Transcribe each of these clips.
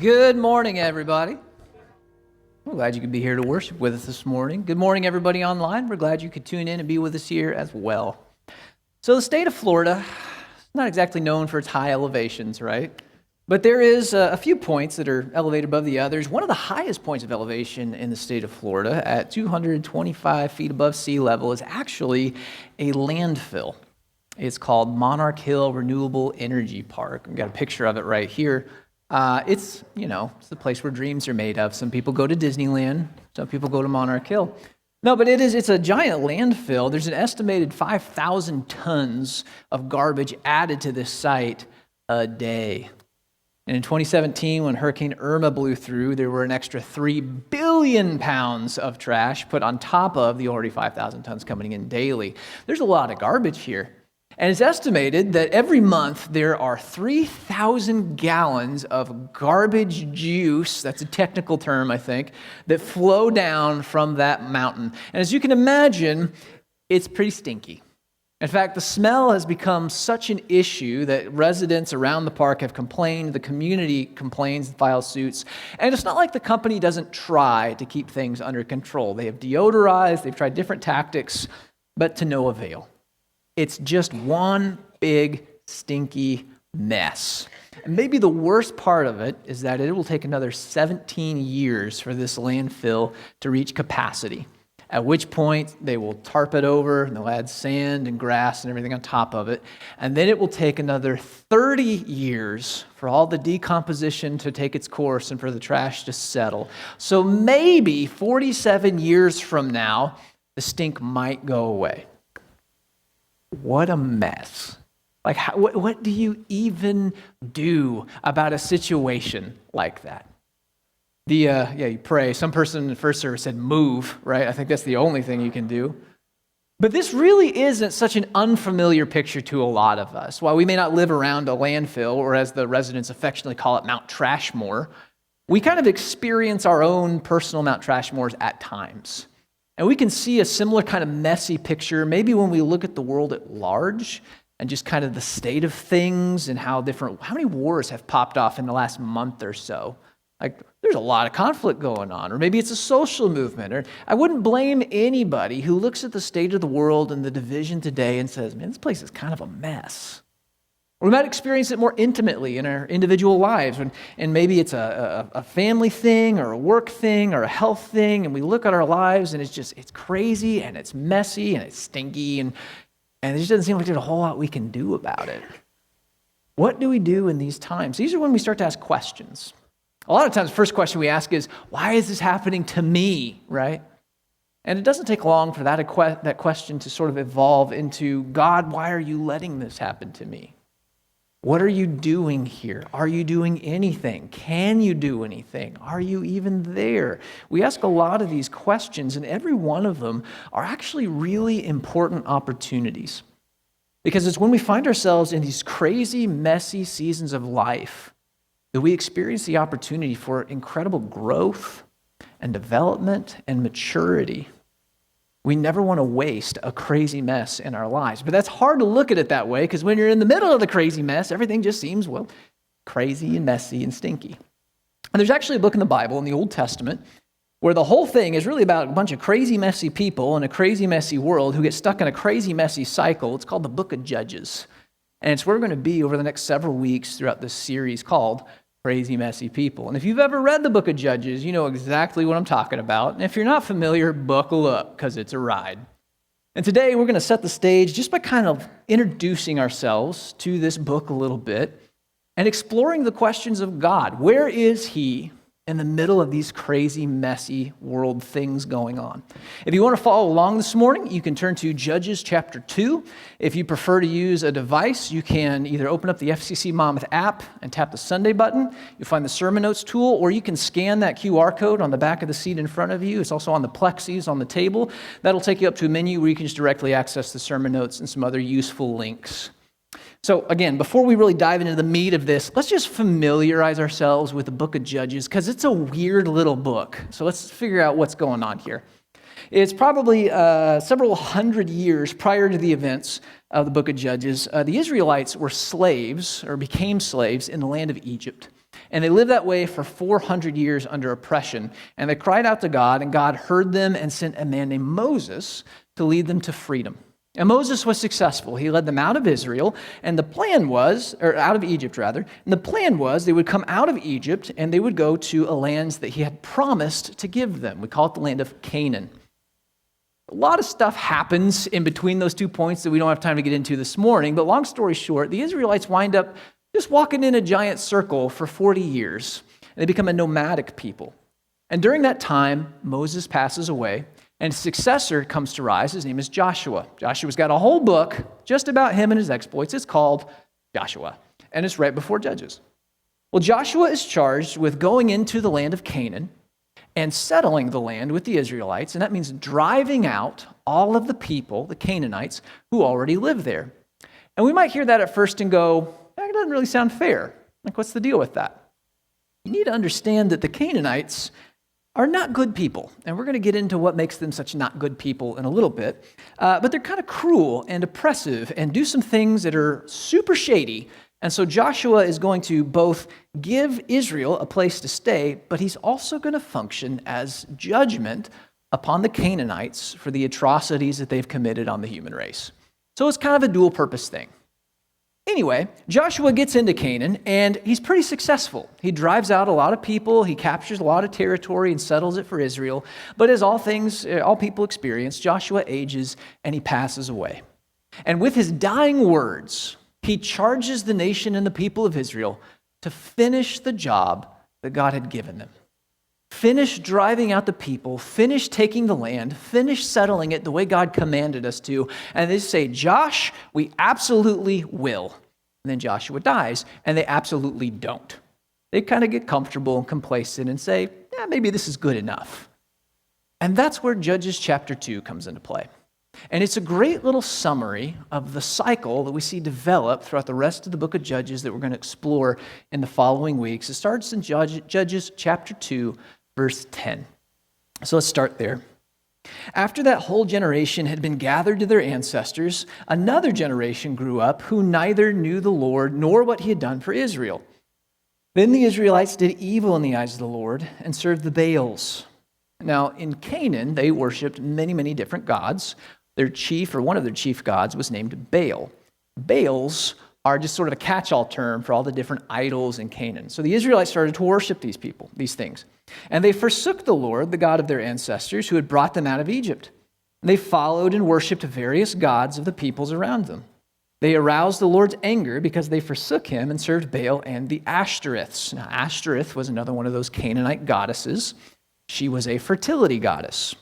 Good morning, everybody. We're glad you could be here to worship with us this morning. Good morning, everybody online. We're glad you could tune in and be with us here as well. So the state of Florida is not exactly known for its high elevations, right? But there is a few points that are elevated above the others. One of the highest points of elevation in the state of Florida at 225 feet above sea level is actually a landfill. It's called Monarch Hill Renewable Energy Park. We've got a picture of it right here. It's the place where dreams are made of. Some people go to Disneyland, some people go to Monarch Hill. No, but it's a giant landfill. There's an estimated 5,000 tons of garbage added to this site a day. And in 2017, when Hurricane Irma blew through, there were an extra 3 billion pounds of trash put on top of the already 5,000 tons coming in daily. There's a lot of garbage here. And it's estimated that every month there are 3,000 gallons of garbage juice, that's a technical term, I think, that flow down from that mountain. And as you can imagine, it's pretty stinky. In fact, the smell has become such an issue that residents around the park have complained, the community complains and files suits. And it's not like the company doesn't try to keep things under control. They have deodorized, they've tried different tactics, but to no avail. It's just one big, stinky mess. And maybe the worst part of it is that it will take another 17 years for this landfill to reach capacity, at which point they will tarp it over, and they'll add sand and grass and everything on top of it. And then it will take another 30 years for all the decomposition to take its course and for the trash to settle. So maybe 47 years from now, the stink might go away. What a mess. Like, what do you even do about a situation like that? You pray. Some person in the first service said move, right? I think that's the only thing you can do. But this really isn't such an unfamiliar picture to a lot of us. While we may not live around a landfill, or as the residents affectionately call it, Mount Trashmore, we kind of experience our own personal Mount Trashmores at times. And we can see a similar kind of messy picture maybe when we look at the world at large and just kind of the state of things and how many wars have popped off in the last month or so. Like, there's a lot of conflict going on, or maybe it's a social movement. Or I wouldn't blame anybody who looks at the state of the world and the division today and says, man, this place is kind of a mess. Or we might experience it more intimately in our individual lives, and maybe it's a family thing or a work thing or a health thing, and we look at our lives and it's crazy and it's messy and it's stinky, and it just doesn't seem like there's a whole lot we can do about it. What do we do in these times? These are when we start to ask questions. A lot of times, the first question we ask is, why is this happening to me, right? And it doesn't take long for that question to sort of evolve into, God, why are you letting this happen to me? What are you doing here? Are you doing anything? Can you do anything? Are you even there? We ask a lot of these questions, and every one of them are actually really important opportunities. Because it's when we find ourselves in these crazy, messy seasons of life that we experience the opportunity for incredible growth and development and maturity. We never want to waste a crazy mess in our lives. But that's hard to look at it that way, because when you're in the middle of the crazy mess, everything just seems, crazy and messy and stinky. And there's actually a book in the Bible, in the Old Testament, where the whole thing is really about a bunch of crazy, messy people in a crazy, messy world who get stuck in a crazy, messy cycle. It's called the Book of Judges. And it's where we're going to be over the next several weeks throughout this series called Crazy, Messy People. And if you've ever read the Book of Judges, you know exactly what I'm talking about. And if you're not familiar, buckle up, because it's a ride. And today we're going to set the stage just by kind of introducing ourselves to this book a little bit and exploring the questions of God. Where is He in the middle of these crazy, messy world things going on? If you want to follow along this morning, you can turn to Judges chapter 2. If you prefer to use a device, you can either open up the FCC Monmouth app and tap the Sunday button. You'll find the sermon notes tool, or you can scan that QR code on the back of the seat in front of you. It's also on the plexis on the table. That'll take you up to a menu where you can just directly access the sermon notes and some other useful links. So again, before we really dive into the meat of this, let's just familiarize ourselves with the book of Judges, because it's a weird little book. So let's figure out what's going on here. It's probably several hundred years prior to the events of the book of Judges. The Israelites were slaves, or became slaves, in the land of Egypt. And they lived that way for 400 years under oppression. And they cried out to God, and God heard them and sent a man named Moses to lead them to freedom. And Moses was successful. He led them out of Israel, and the plan was, or out of Egypt rather, and the plan was they would come out of Egypt and they would go to a land that he had promised to give them. We call it the land of Canaan. A lot of stuff happens in between those 2 points that we don't have time to get into this morning, but long story short, the Israelites wind up just walking in a giant circle for 40 years, and they become a nomadic people. And during that time, Moses passes away, and his successor comes to rise. His name is Joshua. Joshua's got a whole book just about him and his exploits. It's called Joshua, and it's right before Judges. Well, Joshua is charged with going into the land of Canaan and settling the land with the Israelites, and that means driving out all of the people, the Canaanites, who already live there. And we might hear that at first and go, that doesn't really sound fair. Like, what's the deal with that? You need to understand that the Canaanites are not good people. And we're going to get into what makes them such not good people in a little bit. But they're kind of cruel and oppressive and do some things that are super shady. And so Joshua is going to both give Israel a place to stay, but he's also going to function as judgment upon the Canaanites for the atrocities that they've committed on the human race. So it's kind of a dual purpose thing. Anyway, Joshua gets into Canaan, and he's pretty successful. He drives out a lot of people, he captures a lot of territory and settles it for Israel. But as all people experience, Joshua ages and he passes away. And with his dying words, he charges the nation and the people of Israel to finish the job that God had given them. Finish driving out the people, finish taking the land, finish settling it the way God commanded us to. And they say, Josh, we absolutely will. And then Joshua dies, and they absolutely don't. They kind of get comfortable and complacent and say, yeah, maybe this is good enough. And that's where Judges chapter 2 comes into play. And it's a great little summary of the cycle that we see develop throughout the rest of the book of Judges that we're going to explore in the following weeks. It starts in Judges chapter 2, verse 10. So let's start there. After that whole generation had been gathered to their ancestors, another generation grew up who neither knew the Lord nor what he had done for Israel. Then the Israelites did evil in the eyes of the Lord and served the Baals. Now, in Canaan, they worshipped many, many different gods. Their chief, or one of their chief gods, was named Baal. Baals are just sort of a catch-all term for all the different idols in Canaan. So the Israelites started to worship these things. And they forsook the Lord, the God of their ancestors, who had brought them out of Egypt. And they followed and worshipped various gods of the peoples around them. They aroused the Lord's anger because they forsook him and served Baal and the Ashtoreths. Now, Ashtoreth was another one of those Canaanite goddesses. She was a fertility goddess.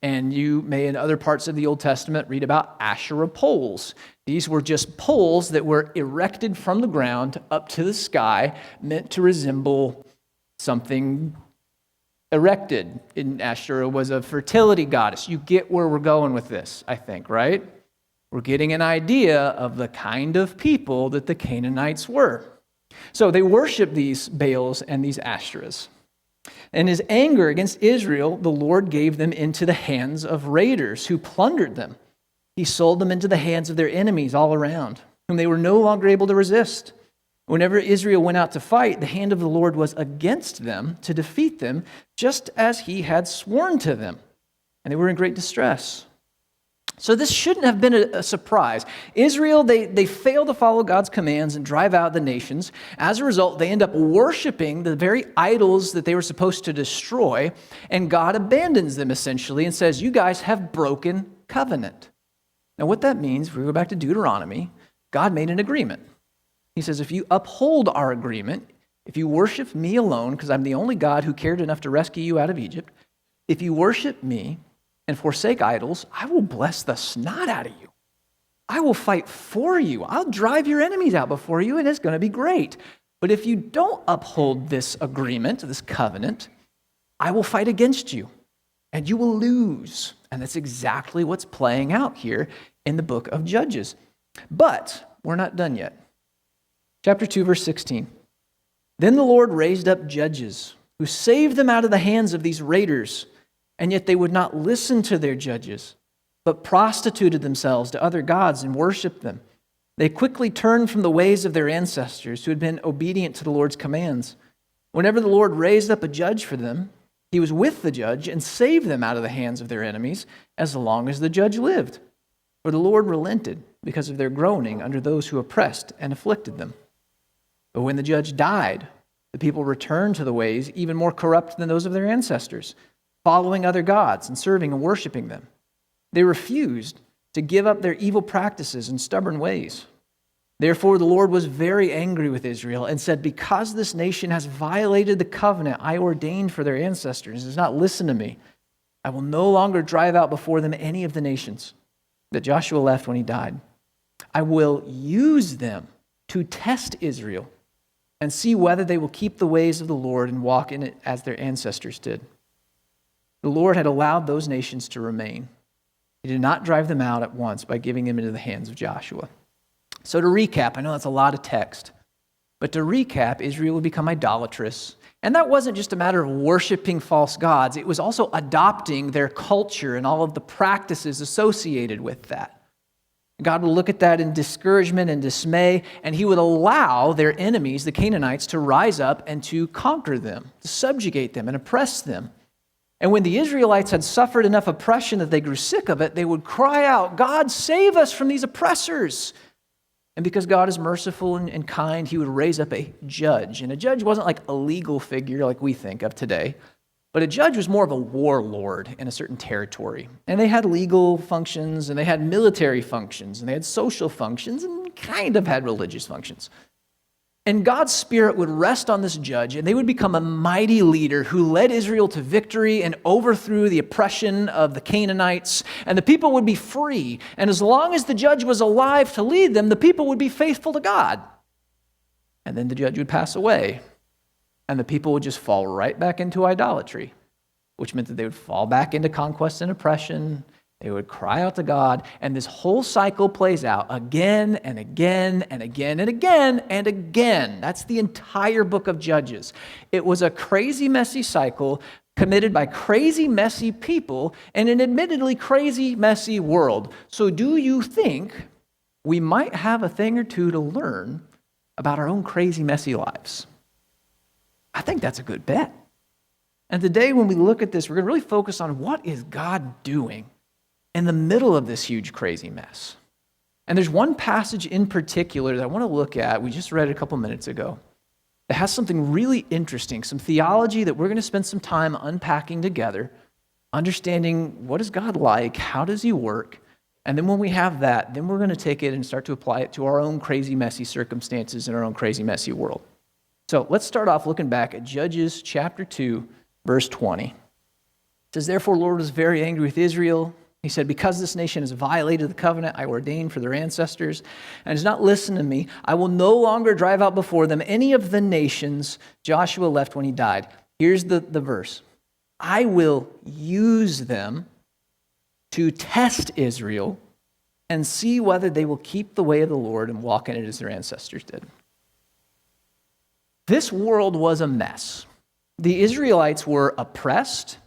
And you may, in other parts of the Old Testament, read about Asherah poles. These were just poles that were erected from the ground up to the sky, meant to resemble something erected. And Asherah was a fertility goddess. You get where we're going with this, I think, right? We're getting an idea of the kind of people that the Canaanites were. So they worshiped these Baals and these Ashtoreths. In his anger against Israel, the Lord gave them into the hands of raiders who plundered them. He sold them into the hands of their enemies all around, whom they were no longer able to resist. Whenever Israel went out to fight, the hand of the Lord was against them to defeat them, just as he had sworn to them. And they were in great distress. So this shouldn't have been a surprise. Israel, they fail to follow God's commands and drive out the nations. As a result, they end up worshiping the very idols that they were supposed to destroy, and God abandons them essentially and says, you guys have broken covenant. Now what that means, if we go back to Deuteronomy, God made an agreement. He says, if you uphold our agreement, if you worship me alone, because I'm the only God who cared enough to rescue you out of Egypt, if you worship me and forsake idols, I will bless the snot out of you. I will fight for you. I'll drive your enemies out before you, and it's going to be great. But if you don't uphold this agreement, this covenant, I will fight against you, and you will lose. And that's exactly what's playing out here in the book of Judges. But we're not done yet. Chapter 2, verse 16. Then the Lord raised up judges who saved them out of the hands of these raiders, and yet they would not listen to their judges, but prostituted themselves to other gods and worshiped them. They quickly turned from the ways of their ancestors who had been obedient to the Lord's commands. Whenever the Lord raised up a judge for them, he was with the judge and saved them out of the hands of their enemies as long as the judge lived. For the Lord relented because of their groaning under those who oppressed and afflicted them. But when the judge died, the people returned to the ways even more corrupt than those of their ancestors, following other gods and serving and worshiping them. They refused to give up their evil practices and stubborn ways. Therefore, the Lord was very angry with Israel and said, because this nation has violated the covenant I ordained for their ancestors and does not listen to me, I will no longer drive out before them any of the nations that Joshua left when he died. I will use them to test Israel and see whether they will keep the ways of the Lord and walk in it as their ancestors did. The Lord had allowed those nations to remain. He did not drive them out at once by giving them into the hands of Joshua. So to recap, I know that's a lot of text, but to recap, Israel would become idolatrous. And that wasn't just a matter of worshiping false gods. It was also adopting their culture and all of the practices associated with that. God would look at that in discouragement and dismay, and he would allow their enemies, the Canaanites, to rise up and to conquer them, to subjugate them and oppress them. And when the Israelites had suffered enough oppression that they grew sick of it, they would cry out, God, save us from these oppressors. And because God is merciful and kind, he would raise up a judge. And a judge wasn't like a legal figure like we think of today, but a judge was more of a warlord in a certain territory. And they had legal functions, and they had military functions, and they had social functions, and kind of had religious functions. And God's Spirit would rest on this judge, and they would become a mighty leader who led Israel to victory and overthrew the oppression of the Canaanites, and the people would be free. And as long as the judge was alive to lead them, the people would be faithful to God. And then the judge would pass away, and the people would just fall right back into idolatry, which meant that they would fall back into conquest and oppression. They would cry out to God, and this whole cycle plays out again and again and again and again and again. That's the entire book of Judges. It was a crazy, messy cycle committed by crazy, messy people in an admittedly crazy, messy world. So do you think we might have a thing or two to learn about our own crazy, messy lives? I think that's a good bet. And today when we look at this, we're going to really focus on what is God doing in the middle of this huge, crazy mess. And there's one passage in particular that I want to look at. We just read it a couple minutes ago. That has something really interesting, some theology that we're going to spend some time unpacking together, understanding what is God like, how does he work, and then when we have that, then we're going to take it and start to apply it to our own crazy, messy circumstances in our own crazy, messy world. So let's start off looking back at Judges chapter 2, verse 20. It says, therefore, the Lord was very angry with Israel. He said, because this nation has violated the covenant I ordained for their ancestors and does not listen to me, I will no longer drive out before them any of the nations Joshua left when he died. Here's the verse. I will use them to test Israel and see whether they will keep the way of the Lord and walk in it as their ancestors did. This world was a mess. The Israelites were oppressed,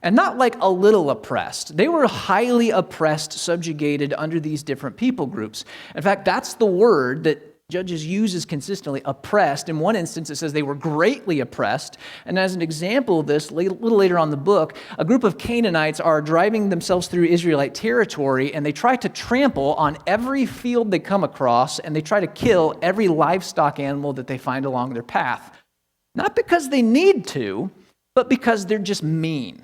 and not like a little oppressed. They were highly oppressed, subjugated under these different people groups. In fact, that's the word that Judges uses consistently, oppressed. In one instance, it says they were greatly oppressed. And as an example of this, a little later on in the book, a group of Canaanites are driving themselves through Israelite territory, and they try to trample on every field they come across, and they try to kill every livestock animal that they find along their path. Not because they need to, but because they're just mean.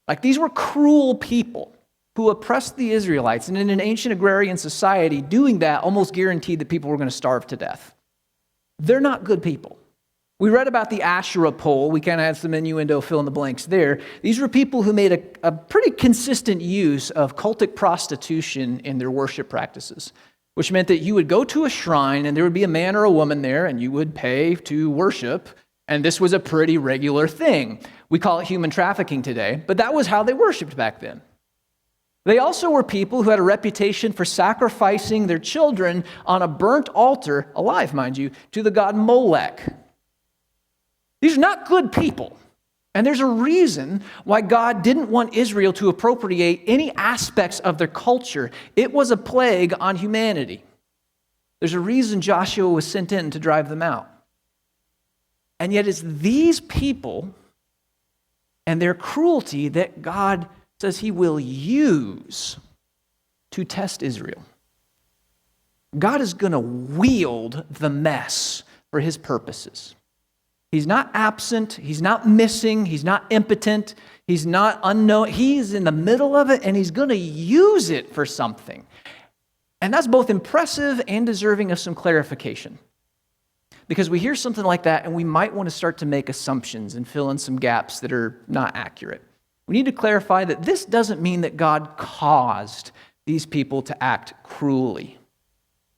Like, these were cruel people who oppressed the Israelites, and in an ancient agrarian society, doing that almost guaranteed that people were going to starve to death. They're not good people. We read about the Asherah pole. We kind of had some innuendo, fill in the blanks there. These were people who made a pretty consistent use of cultic prostitution in their worship practices, which meant that you would go to a shrine, and there would be a man or a woman there, and you would pay to worship. And this was a pretty regular thing. We call it human trafficking today, but that was how they worshiped back then. They also were people who had a reputation for sacrificing their children on a burnt altar, alive, mind you, to the god Molech. These are not good people. And there's a reason why God didn't want Israel to appropriate any aspects of their culture. It was a plague on humanity. There's a reason Joshua was sent in to drive them out. And yet it's these people and their cruelty that God says he will use to test Israel. God is going to wield the mess for his purposes. He's not absent, he's not missing, he's not impotent, he's not unknown. He's in the middle of it, and he's going to use it for something. And that's both impressive and deserving of some clarification. Because we hear something like that, and we might want to start to make assumptions and fill in some gaps that are not accurate. We need to clarify that this doesn't mean that God caused these people to act cruelly.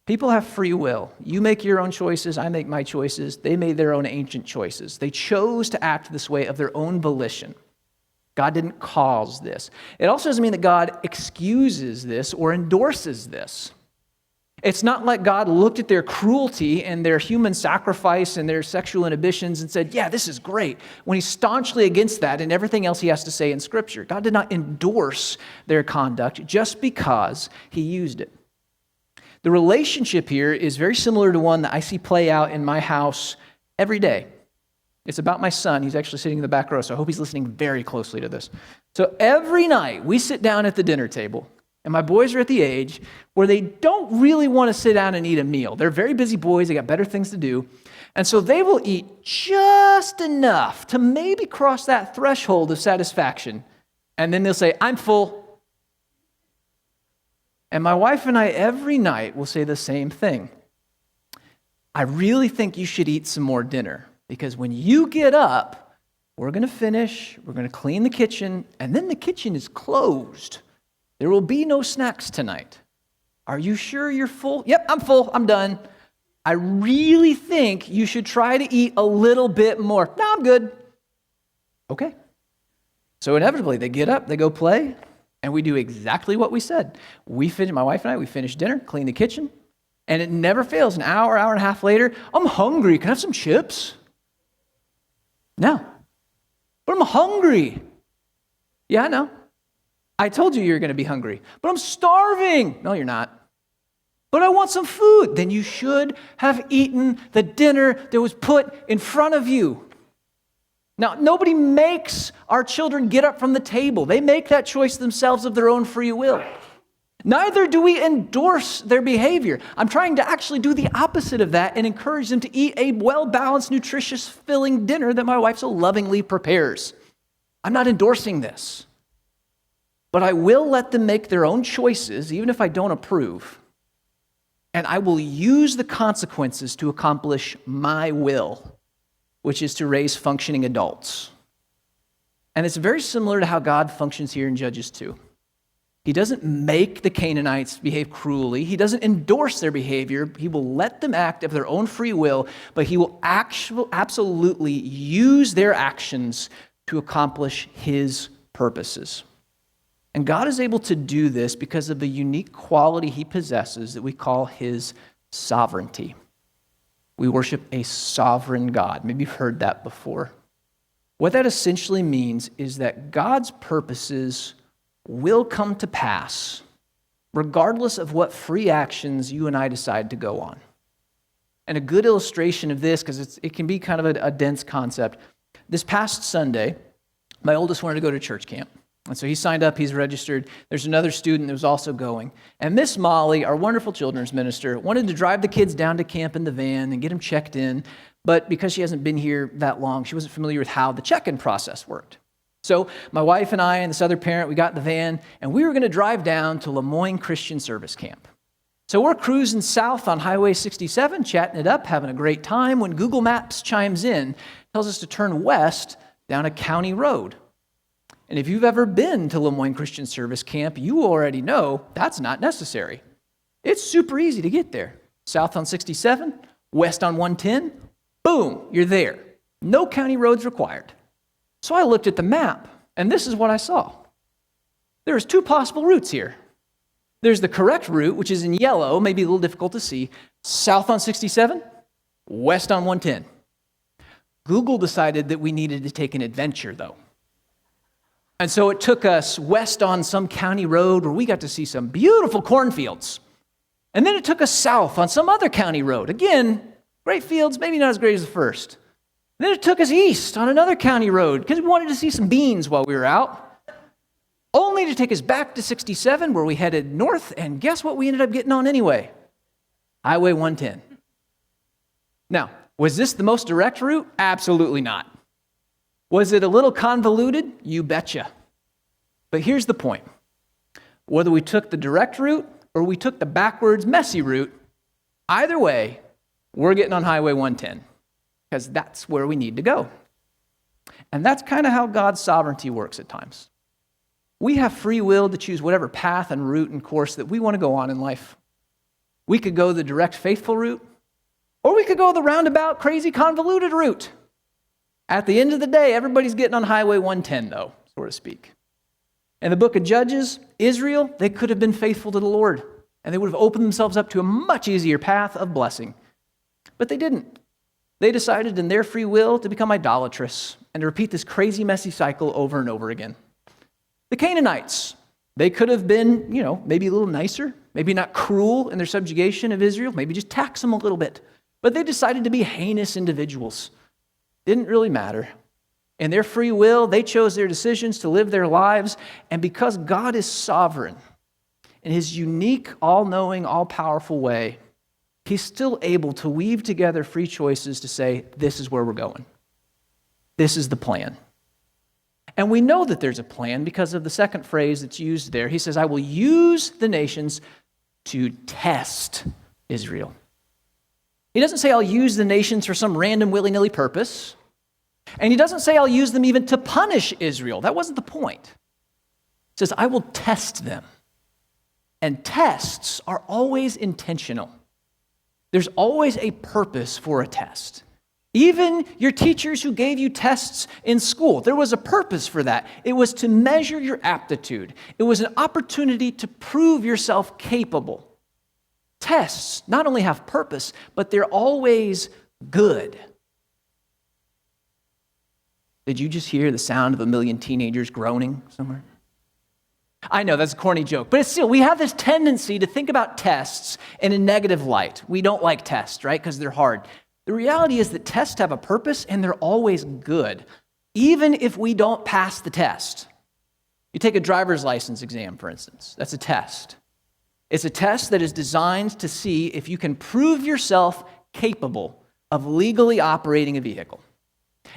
People have free will. You make your own choices, I make my choices. They made their own ancient choices. They chose to act this way of their own volition. God didn't cause this. It also doesn't mean that God excuses this or endorses this. It's not like God looked at their cruelty and their human sacrifice and their sexual inhibitions and said, yeah, this is great, when he's staunchly against that and everything else he has to say in Scripture. God did not endorse their conduct just because he used it. The relationship here is very similar to one that I see play out in my house every day. It's about my son. He's actually sitting in the back row, so I hope he's listening very closely to this. So every night we sit down at the dinner table, and my boys are at the age where they don't really want to sit down and eat a meal. They're very busy boys. They got better things to do. And so they will eat just enough to maybe cross that threshold of satisfaction. And then they'll say, I'm full. And my wife and I every night will say the same thing. I really think you should eat some more dinner, because when you get up, we're going to finish, we're going to clean the kitchen, and then the kitchen is closed. There will be no snacks tonight. Are you sure you're full? Yep, I'm full. I'm done. I really think you should try to eat a little bit more. No, I'm good. Okay. So inevitably, they get up, they go play, and we do exactly what we said. My wife and I, we finish dinner, clean the kitchen, and it never fails. An hour, hour and a half later, I'm hungry. Can I have some chips? No. But I'm hungry. Yeah, I know. I told you were going to be hungry. But I'm starving. No, you're not. But I want some food. Then you should have eaten the dinner that was put in front of you. Now, nobody makes our children get up from the table. They make that choice themselves of their own free will. Neither do we endorse their behavior. I'm trying to actually do the opposite of that and encourage them to eat a well-balanced, nutritious, filling dinner that my wife so lovingly prepares. I'm not endorsing this. But I will let them make their own choices, even if I don't approve. And I will use the consequences to accomplish my will, which is to raise functioning adults. And it's very similar to how God functions here in Judges 2. He doesn't make the Canaanites behave cruelly. He doesn't endorse their behavior. He will let them act of their own free will, but he will absolutely use their actions to accomplish his purposes. And God is able to do this because of the unique quality he possesses that we call his sovereignty. We worship a sovereign God. Maybe you've heard that before. What that essentially means is that God's purposes will come to pass regardless of what free actions you and I decide to go on. And a good illustration of this, because it can be kind of a dense concept, this past Sunday, my oldest wanted to go to church camp. And so he signed up, he's registered. There's another student that was also going. And Miss Molly, our wonderful children's minister, wanted to drive the kids down to camp in the van and get them checked in. But because she hasn't been here that long, she wasn't familiar with how the check-in process worked. So my wife and I and this other parent, we got in the van, and we were going to drive down to Lemoyne Christian Service Camp. So we're cruising south on Highway 67, chatting it up, having a great time, when Google Maps chimes in, tells us to turn west down a county road. And if you've ever been to Lemoyne Christian Service Camp, you already know that's not necessary. It's super easy to get there. South on 67, west on 110, boom, you're there. No county roads required. So I looked at the map, and this is what I saw. There's two possible routes here. There's the correct route, which is in yellow, maybe a little difficult to see, south on 67, west on 110. Google decided that we needed to take an adventure, though. And so it took us west on some county road where we got to see some beautiful cornfields. And then it took us south on some other county road. Again, great fields, maybe not as great as the first. Then it took us east on another county road because we wanted to see some beans while we were out, only to take us back to 67 where we headed north, and guess what we ended up getting on anyway? Highway 110. Now, was this the most direct route? Absolutely not. Was it a little convoluted? You betcha. But here's the point. Whether we took the direct route or we took the backwards, messy route, either way, we're getting on Highway 110 because that's where we need to go. And that's kind of how God's sovereignty works at times. We have free will to choose whatever path and route and course that we want to go on in life. We could go the direct, faithful route, or we could go the roundabout, crazy, convoluted route. At the end of the day, everybody's getting on Highway 110, though, so to speak. In the book of Judges, Israel, they could have been faithful to the Lord, and they would have opened themselves up to a much easier path of blessing. But they didn't. They decided in their free will to become idolatrous and to repeat this crazy, messy cycle over and over again. The Canaanites, they could have been, maybe a little nicer, maybe not cruel in their subjugation of Israel, maybe just tax them a little bit. But they decided to be heinous individuals. Didn't really matter. In their free will, they chose their decisions to live their lives, and because God is sovereign, in his unique, all-knowing, all-powerful way, he's still able to weave together free choices to say, this is where we're going. This is the plan. And we know that there's a plan because of the second phrase that's used there. He says, I will use the nations to test Israel. He doesn't say I'll use the nations for some random willy-nilly purpose. And he doesn't say I'll use them even to punish Israel. That wasn't the point. He says, I will test them. And tests are always intentional. There's always a purpose for a test. Even your teachers who gave you tests in school, there was a purpose for that. It was to measure your aptitude. It was an opportunity to prove yourself capable. Tests not only have purpose, but they're always good. Did you just hear the sound of a million teenagers groaning somewhere? I know that's a corny joke, but it's still, we have this tendency to think about tests in a negative light. We don't like tests, right? Because they're hard. The reality is that tests have a purpose and they're always good, even if we don't pass the test. You take a driver's license exam, for instance. That's a test. It's a test that is designed to see if you can prove yourself capable of legally operating a vehicle.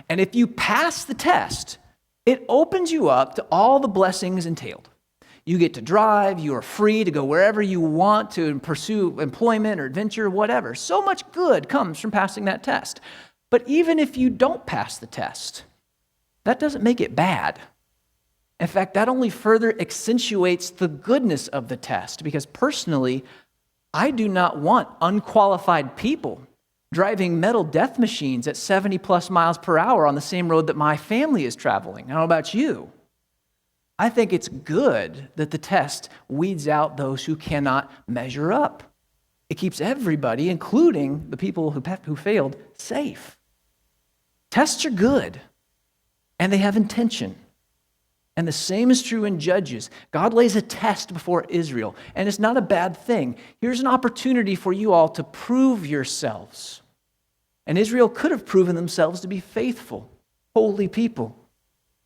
And if you pass the test, it opens you up to all the blessings entailed. You get to drive, you are free to go wherever you want to pursue employment or adventure, whatever. So much good comes from passing that test. But even if you don't pass the test, that doesn't make it bad. In fact, that only further accentuates the goodness of the test, because personally, I do not want unqualified people driving metal death machines at 70 plus miles per hour on the same road that my family is traveling. I don't know about you. I think it's good that the test weeds out those who cannot measure up. It keeps everybody, including the people who failed, safe. Tests are good, and they have intention. And the same is true in Judges. God lays a test before Israel, and it's not a bad thing. Here's an opportunity for you all to prove yourselves. And Israel could have proven themselves to be faithful, holy people.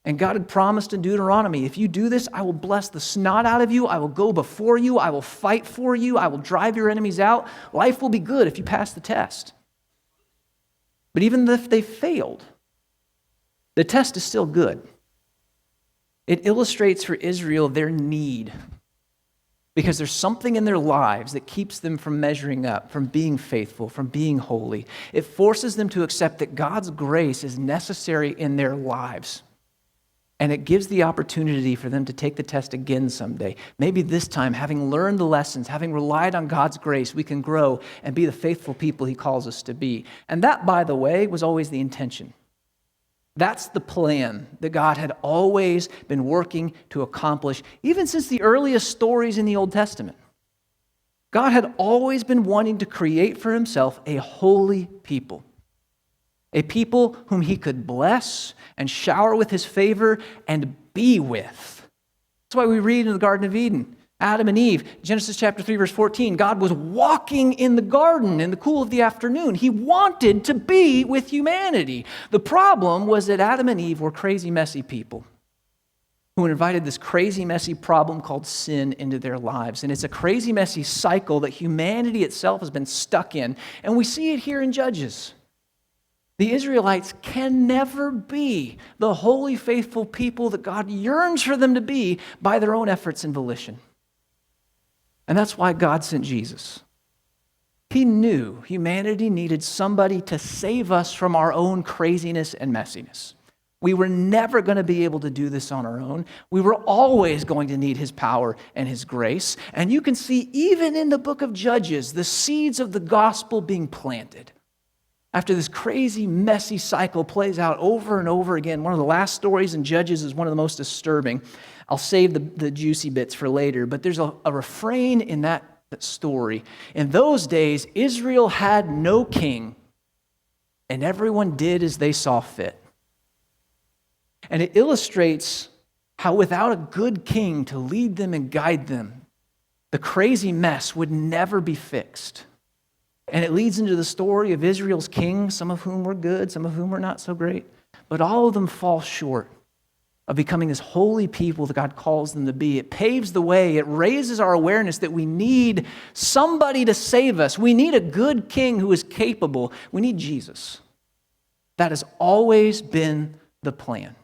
And God had promised in Deuteronomy, if you do this, I will bless the snot out of you. I will go before you. I will fight for you. I will drive your enemies out. Life will be good if you pass the test. But even if they failed, the test is still good. It illustrates for Israel their need, because there's something in their lives that keeps them from measuring up, from being faithful, from being holy. It forces them to accept that God's grace is necessary in their lives. And it gives the opportunity for them to take the test again someday. Maybe this time, having learned the lessons, having relied on God's grace, we can grow and be the faithful people he calls us to be. And that, by the way, was always the intention. That's the plan that God had always been working to accomplish, even since the earliest stories in the Old Testament. God had always been wanting to create for himself a holy people, a people whom he could bless and shower with his favor and be with. That's why we read in the Garden of Eden, Adam and Eve, Genesis chapter 3, verse 14, God was walking in the garden in the cool of the afternoon. He wanted to be with humanity. The problem was that Adam and Eve were crazy, messy people who invited this crazy, messy problem called sin into their lives. And it's a crazy, messy cycle that humanity itself has been stuck in. And we see it here in Judges. The Israelites can never be the holy, faithful people that God yearns for them to be by their own efforts and volition. And that's why God sent Jesus. He knew humanity needed somebody to save us from our own craziness and messiness. We were never going to be able to do this on our own. We were always going to need his power and his grace. And you can see even in the book of Judges, the seeds of the gospel being planted. After this crazy, messy cycle plays out over and over again, one of the last stories in Judges is one of the most disturbing. I'll save the juicy bits for later, but there's a refrain in that story. In those days, Israel had no king, and everyone did as they saw fit. And it illustrates how without a good king to lead them and guide them, the crazy mess would never be fixed. And it leads into the story of Israel's kings, some of whom were good, some of whom were not so great, but all of them fall short of becoming this holy people that God calls them to be. It paves the way. It raises our awareness that we need somebody to save us. We need a good king who is capable. We need Jesus. That has always been the plan.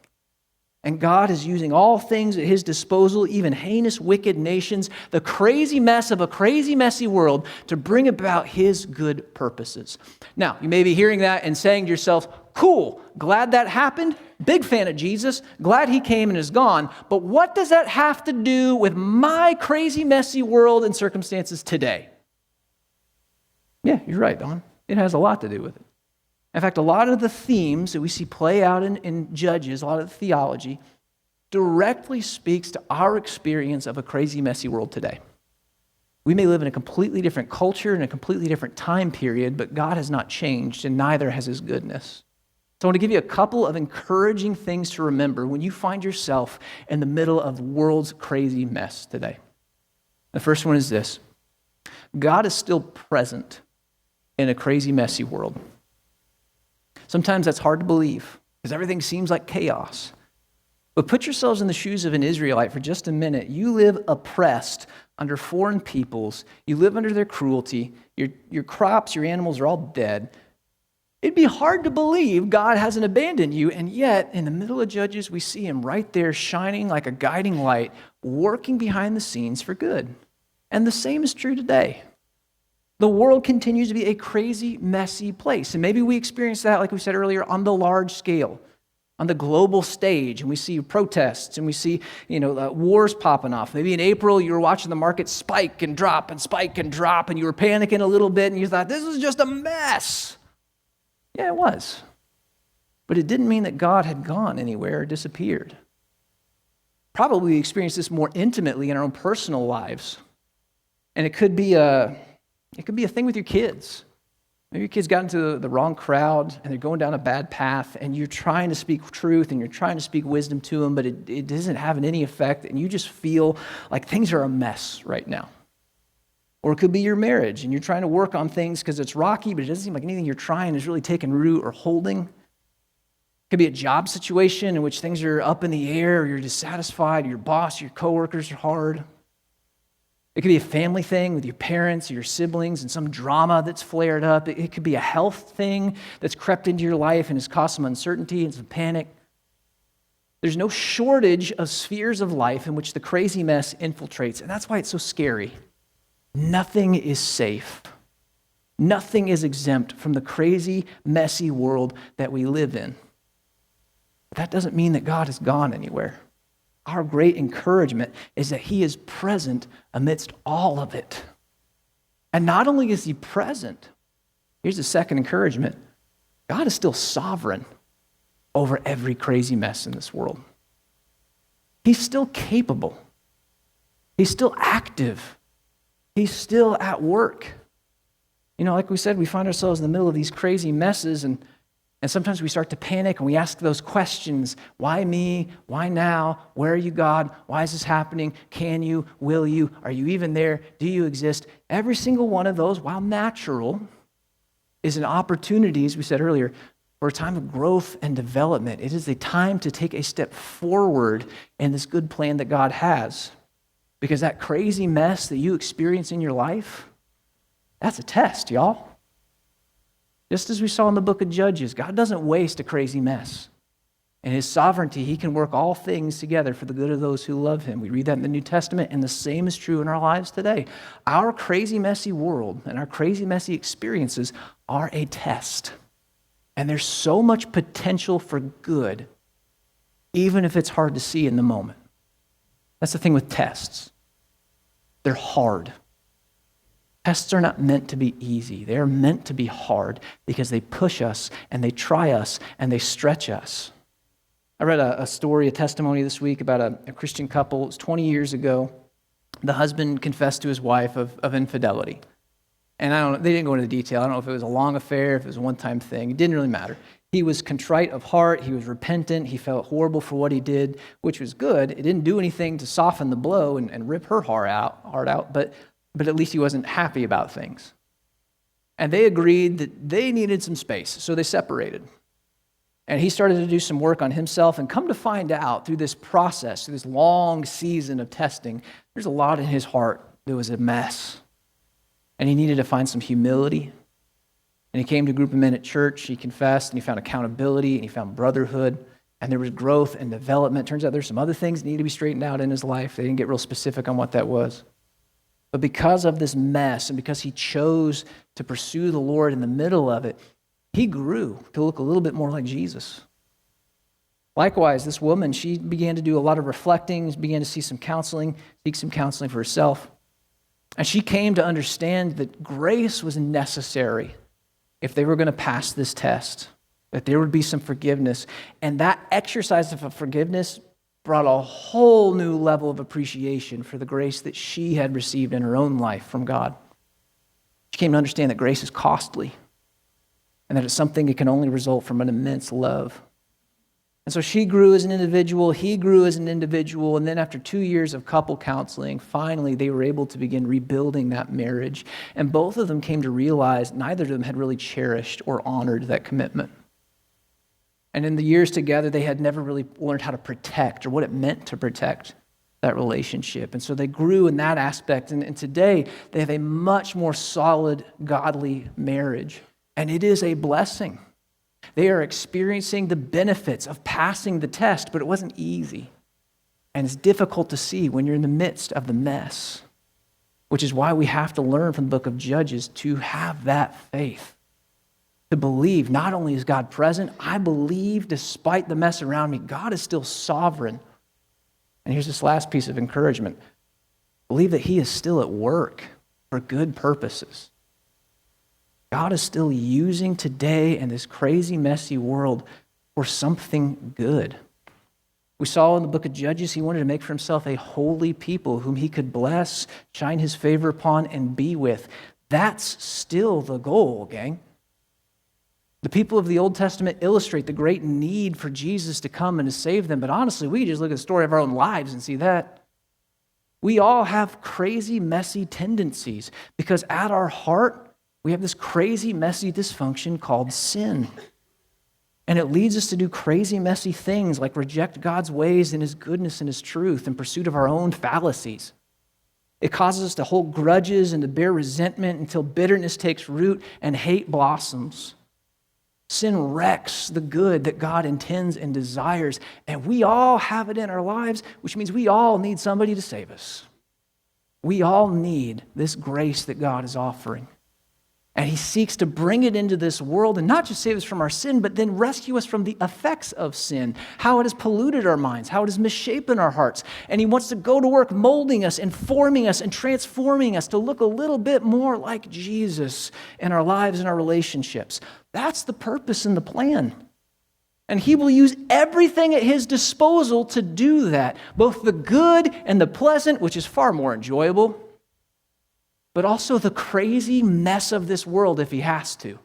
And God is using all things at his disposal, even heinous, wicked nations, the crazy mess of a crazy, messy world, to bring about his good purposes. Now, you may be hearing that and saying to yourself, cool, glad that happened. Big fan of Jesus. Glad he came and is gone. But what does that have to do with my crazy, messy world and circumstances today? Yeah, you're right, Don. It has a lot to do with it. In fact, a lot of the themes that we see play out in Judges, a lot of the theology, directly speaks to our experience of a crazy, messy world today. We may live in a completely different culture and a completely different time period, but God has not changed, and neither has his goodness. So I want to give you a couple of encouraging things to remember when you find yourself in the middle of the world's crazy mess today. The first one is this: God is still present in a crazy, messy world. Sometimes that's hard to believe because everything seems like chaos. But put yourselves in the shoes of an Israelite for just a minute. You live oppressed under foreign peoples. You live under their cruelty. Your crops, your animals are all dead. It'd be hard to believe God hasn't abandoned you, and yet in the middle of Judges, we see him right there shining like a guiding light, working behind the scenes for good. And the same is true today. The world continues to be a crazy, messy place. And maybe we experience that, like we said earlier, on the large scale, on the global stage. And we see protests and we see, wars popping off. Maybe in April, you were watching the market spike and drop and spike and drop, and you were panicking a little bit and you thought, this is just a mess. Yeah, it was. But it didn't mean that God had gone anywhere or disappeared. Probably we experience this more intimately in our own personal lives. And it could be a thing with your kids. Maybe your kids got into the wrong crowd and they're going down a bad path, and you're trying to speak truth and you're trying to speak wisdom to them, but it isn't having any effect, and you just feel like things are a mess right now. Or it could be your marriage and you're trying to work on things because it's rocky, but it doesn't seem like anything you're trying is really taking root or holding. It could be a job situation in which things are up in the air, or you're dissatisfied, your boss, your coworkers are hard. It could be a family thing with your parents or your siblings and some drama that's flared up. It could be a health thing that's crept into your life and has caused some uncertainty and some panic. There's no shortage of spheres of life in which the crazy mess infiltrates, and that's why it's so scary. Nothing is safe. Nothing is exempt from the crazy, messy world that we live in. But that doesn't mean that God has gone anywhere. Our great encouragement is that he is present amidst all of it. And not only is he present, here's the second encouragement: God is still sovereign over every crazy mess in this world. He's still capable. He's still active. He's still at work. Like we said, we find ourselves in the middle of these crazy messes, and And sometimes we start to panic and we ask those questions. Why me? Why now? Where are you, God? Why is this happening? Can you? Will you? Are you even there? Do you exist? Every single one of those, while natural, is an opportunity, as we said earlier, for a time of growth and development. It is a time to take a step forward in this good plan that God has. Because that crazy mess that you experience in your life, that's a test, y'all. Just as we saw in the book of Judges, God doesn't waste a crazy mess. In his sovereignty, he can work all things together for the good of those who love him. We read that in the New Testament, and the same is true in our lives today. Our crazy, messy world and our crazy, messy experiences are a test. And there's so much potential for good, even if it's hard to see in the moment. That's the thing with tests. They're hard. Tests are not meant to be easy. They're meant to be hard because they push us and they try us and they stretch us. I read a story, a testimony this week about a Christian couple. It was 20 years ago. The husband confessed to his wife of infidelity. And I don't know, they didn't go into detail. I don't know if it was a long affair, if it was a one-time thing. It didn't really matter. He was contrite of heart. He was repentant. He felt horrible for what he did, which was good. It didn't do anything to soften the blow and rip her heart out, but at least he wasn't happy about things. And they agreed that they needed some space, so they separated. And he started to do some work on himself, and come to find out through this process, through this long season of testing, there's a lot in his heart that was a mess. And he needed to find some humility. And he came to a group of men at church, he confessed, and he found accountability, and he found brotherhood, and there was growth and development. Turns out there's some other things that need to be straightened out in his life. They didn't get real specific on what that was. But because of this mess, and because he chose to pursue the Lord in the middle of it, he grew to look a little bit more like Jesus. Likewise, this woman, she began to do a lot of reflecting, began to seek some counseling for herself. And she came to understand that grace was necessary if they were going to pass this test, that there would be some forgiveness. And that exercise of forgiveness brought a whole new level of appreciation for the grace that she had received in her own life from God. She came to understand that grace is costly and that it's something that can only result from an immense love. And so she grew as an individual, he grew as an individual, and then after 2 years of couple counseling, finally they were able to begin rebuilding that marriage. And both of them came to realize neither of them had really cherished or honored that commitment. And in the years together, they had never really learned how to protect or what it meant to protect that relationship. And so they grew in that aspect. And today, they have a much more solid, godly marriage. And it is a blessing. They are experiencing the benefits of passing the test, but it wasn't easy. And it's difficult to see when you're in the midst of the mess, which is why we have to learn from the book of Judges to have that faith, to believe not only is God present, I believe despite the mess around me, God is still sovereign. And here's this last piece of encouragement. Believe that he is still at work for good purposes. God is still using today in this crazy, messy world for something good. We saw in the book of Judges, he wanted to make for himself a holy people whom he could bless, shine his favor upon, and be with. That's still the goal, gang. The people of the Old Testament illustrate the great need for Jesus to come and to save them. But honestly, we can just look at the story of our own lives and see that. We all have crazy, messy tendencies because at our heart, we have this crazy, messy dysfunction called sin. And it leads us to do crazy, messy things like reject God's ways and his goodness and his truth in pursuit of our own fallacies. It causes us to hold grudges and to bear resentment until bitterness takes root and hate blossoms. Sin wrecks the good that God intends and desires, and we all have it in our lives, which means we all need somebody to save us. We all need this grace that God is offering. And he seeks to bring it into this world and not just save us from our sin, but then rescue us from the effects of sin, how it has polluted our minds, how it has misshapen our hearts. And he wants to go to work molding us and forming us and transforming us to look a little bit more like Jesus in our lives and our relationships. That's the purpose and the plan. And he will use everything at his disposal to do that, both the good and the pleasant, which is far more enjoyable, but also the crazy mess of this world if he has to.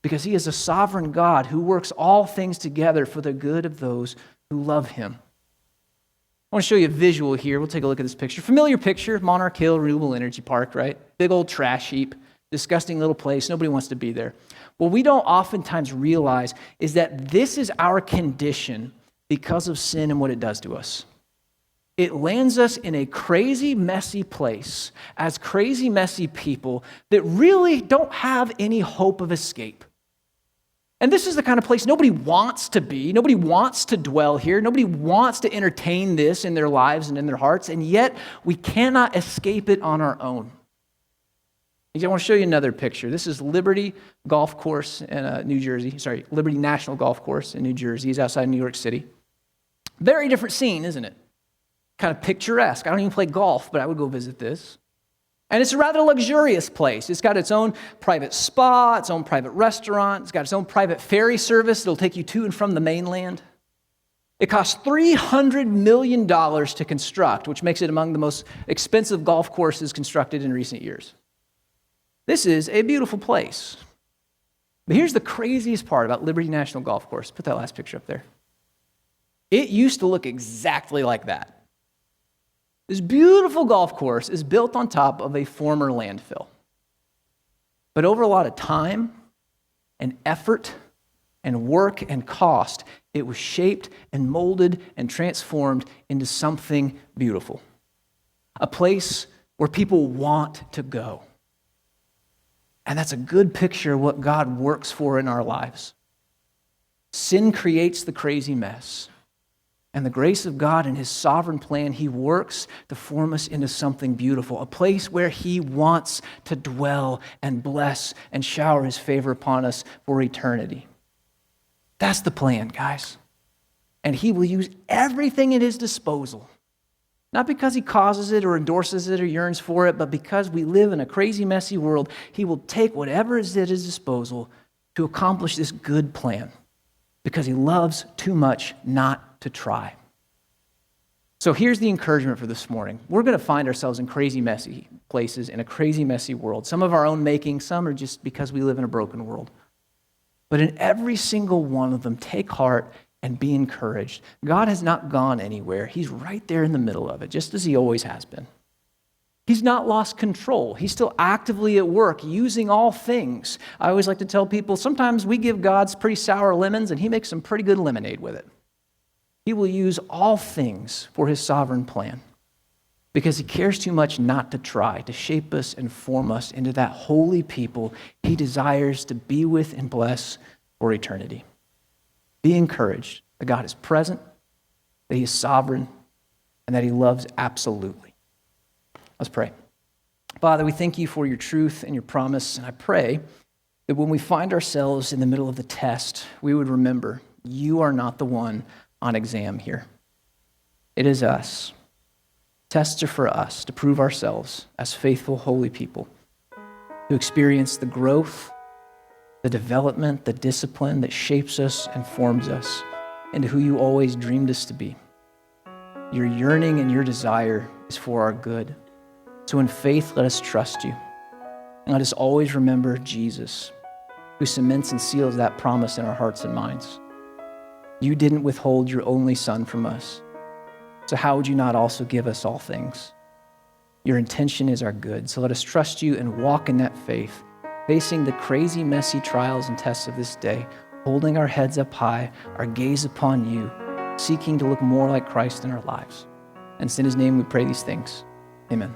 because he is a sovereign God who works all things together for the good of those who love him. I want to show you a visual here. We'll take a look at this picture. Familiar picture, Monarch Hill Renewable Energy Park, right? Big old trash heap, disgusting little place. Nobody wants to be there. What we don't oftentimes realize is that this is our condition because of sin and what it does to us. It lands us in a crazy, messy place as crazy, messy people that really don't have any hope of escape. And this is the kind of place nobody wants to be. Nobody wants to dwell here. Nobody wants to entertain this in their lives and in their hearts, and yet we cannot escape it on our own. I want to show you another picture. This is Liberty Golf Course in New Jersey. Liberty National Golf Course in New Jersey. It's outside New York City. Very different scene, isn't it? Kind of picturesque. I don't even play golf, but I would go visit this. And it's a rather luxurious place. It's got its own private spa, its own private restaurant. It's got its own private ferry service that'll take you to and from the mainland. It costs $300 million to construct, which makes it among the most expensive golf courses constructed in recent years. This is a beautiful place. But here's the craziest part about Liberty National Golf Course. Put that last picture up there. It used to look exactly like that. This beautiful golf course is built on top of a former landfill. But over a lot of time and effort and work and cost, it was shaped and molded and transformed into something beautiful. A place where people want to go. And that's a good picture of what God works for in our lives. Sin creates the crazy mess. And the grace of God and his sovereign plan, he works to form us into something beautiful, a place where he wants to dwell and bless and shower his favor upon us for eternity. That's the plan, guys. And he will use everything at his disposal, not because he causes it or endorses it or yearns for it, but because we live in a crazy, messy world, he will take whatever is at his disposal to accomplish this good plan because he loves too much not to try. So here's the encouragement for this morning. We're going to find ourselves in crazy, messy places in a crazy, messy world. Some of our own making, some are just because we live in a broken world. But in every single one of them, take heart and be encouraged. God has not gone anywhere. He's right there in the middle of it, just as he always has been. He's not lost control. He's still actively at work, using all things. I always like to tell people, sometimes we give God pretty sour lemons, and he makes some pretty good lemonade with it. He will use all things for his sovereign plan because he cares too much not to try to shape us and form us into that holy people he desires to be with and bless for eternity. Be encouraged that God is present, that he is sovereign, and that he loves absolutely. Let's pray. Father, we thank you for your truth and your promise, and I pray that when we find ourselves in the middle of the test, we would remember you are not the one on exam here. It is us. Tests are for us to prove ourselves as faithful, holy people, to experience the growth, the development, the discipline that shapes us and forms us into who you always dreamed us to be. Your yearning and your desire is for our good. So in faith, let us trust you. And let us always remember Jesus, who cements and seals that promise in our hearts and minds. You didn't withhold your only Son from us. So how would you not also give us all things? Your intention is our good. So let us trust you and walk in that faith, facing the crazy, messy trials and tests of this day, holding our heads up high, our gaze upon you, seeking to look more like Christ in our lives. And it's in his name we pray these things. Amen.